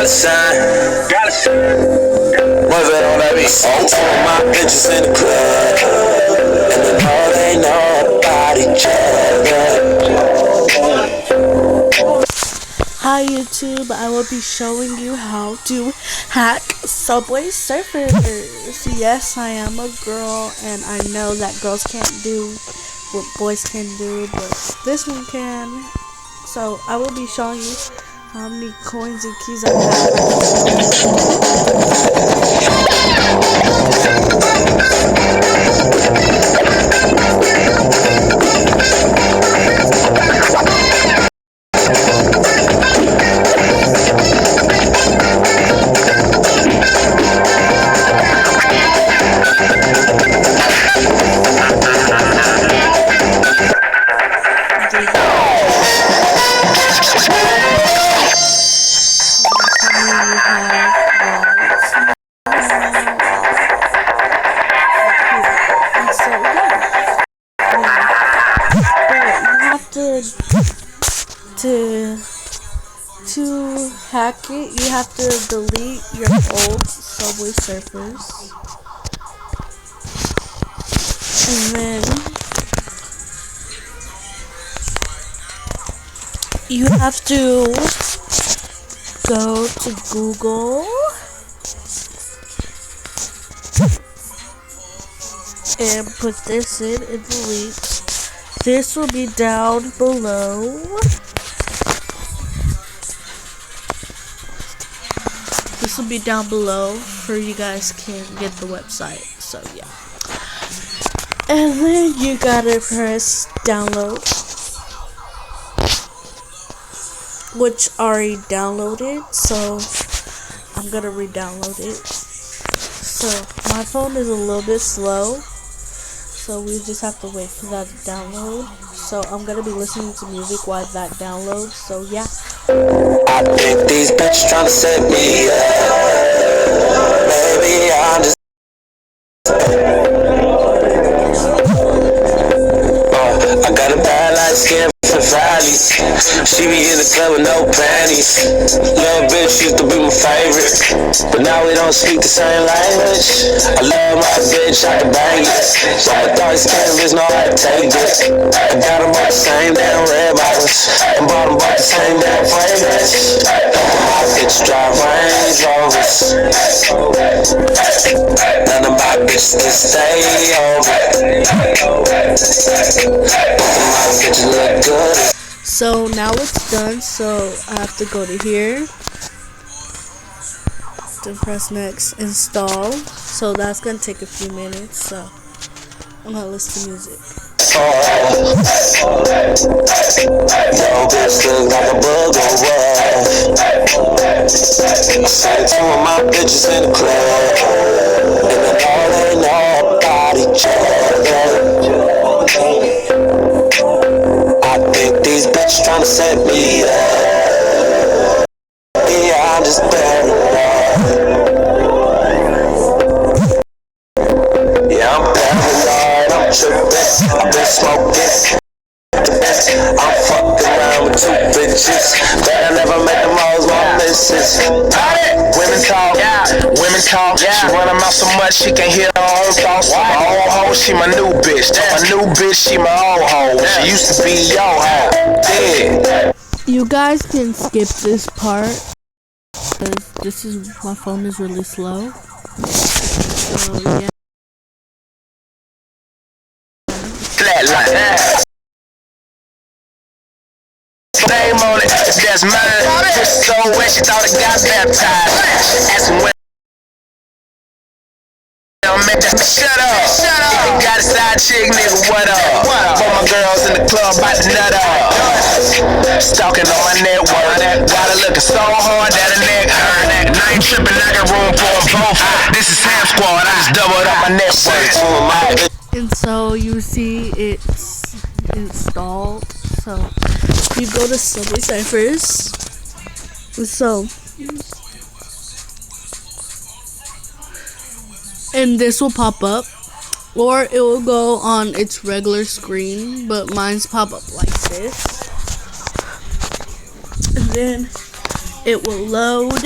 got a sign. What's that on that beat? Oh, two of my bitches in the club, and they know they know about each other. Hi YouTube, I will be showing you how to hack Subway Surfers. Yes, I am a girl, and I know that girls can't do what boys can do, but this one can. So I will be showing you how many coins and keys I to hack it, you have to delete your old Subway Surfers, and then you have to go to Google and put this in and delete. This will be down below. This will be down below for you guys can get the website. So yeah. And then you gotta press download, which already downloaded. So I'm gonna re-download it. So my phone is a little bit slow, so we just have to wait for that to download. So I'm gonna be listening to music while that downloads. So yeah. I think these bitches tryna set me up. Baby, I'm just I got a bad light skin for valleys. She be in the club with no panties. Little bitch used to be my favorite, but now we don't speak the same language. I love my bitch, I can bang it. But dark skin bitch know how to take it. I got them all the same damn red bottles, and bought them both the same damn fragrance. My bitch drive Range Rovers. None of my bitches can stay over. My bitches look good. So now it's done, so I have to go to here to press next, install. So that's gonna take a few minutes, so I'm gonna listen to music. Yo, bitch look like a bug or what? I said two of my bitches in the club, and they know about each other. I think these bitches tryna set me up. Yeah, I'm just paranoid. Yeah, I'm paranoid, I'm trippin', I've been smoking. I'm fucking around with two bitches, but I never met the most my missus. Women talk, She run her mouth so much she can't hear her own thoughts. My old hoe, she my new bitch. My new bitch, she my old hoe. She used to be your hoe. Dead. You guys can skip this part because my phone is really slow. So yeah. Flatline. Name on it, that's mine. Pussy so wet, she thought it got baptized. Asking when shut up. Got a side chick, nigga, what up? For my girls in the club, bout to nut up. Stalking on my network. Got her looking so hard that her neck hurt. And I ain't tripping, I got room for them both. This is Ham Squad, I just doubled up my network. And so you see it's installed. So you go to Subway Surfers. So and this will pop up, or it will go on its regular screen, but mine's pop up like this. And then It will load.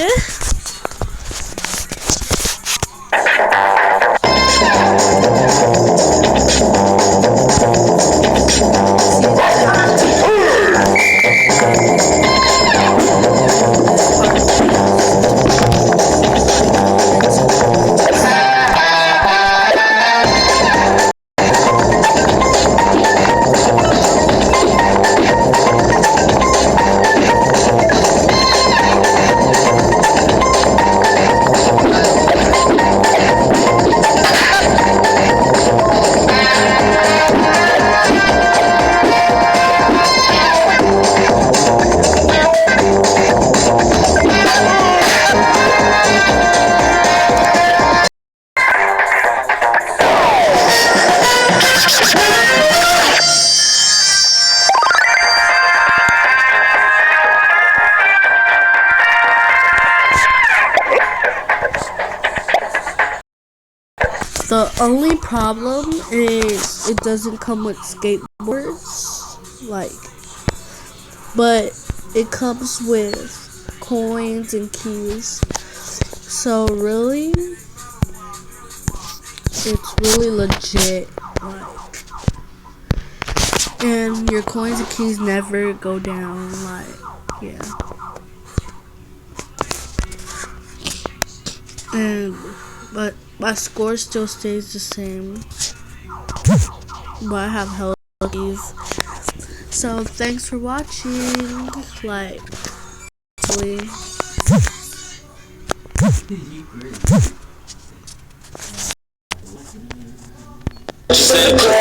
The only problem is it doesn't come with skateboards, like, but it comes with coins and keys. So really, it's really legit, like, and your coins and keys never go down, like, yeah. But my score still stays the same. But I have hella keys. So thanks for watching. Like, Just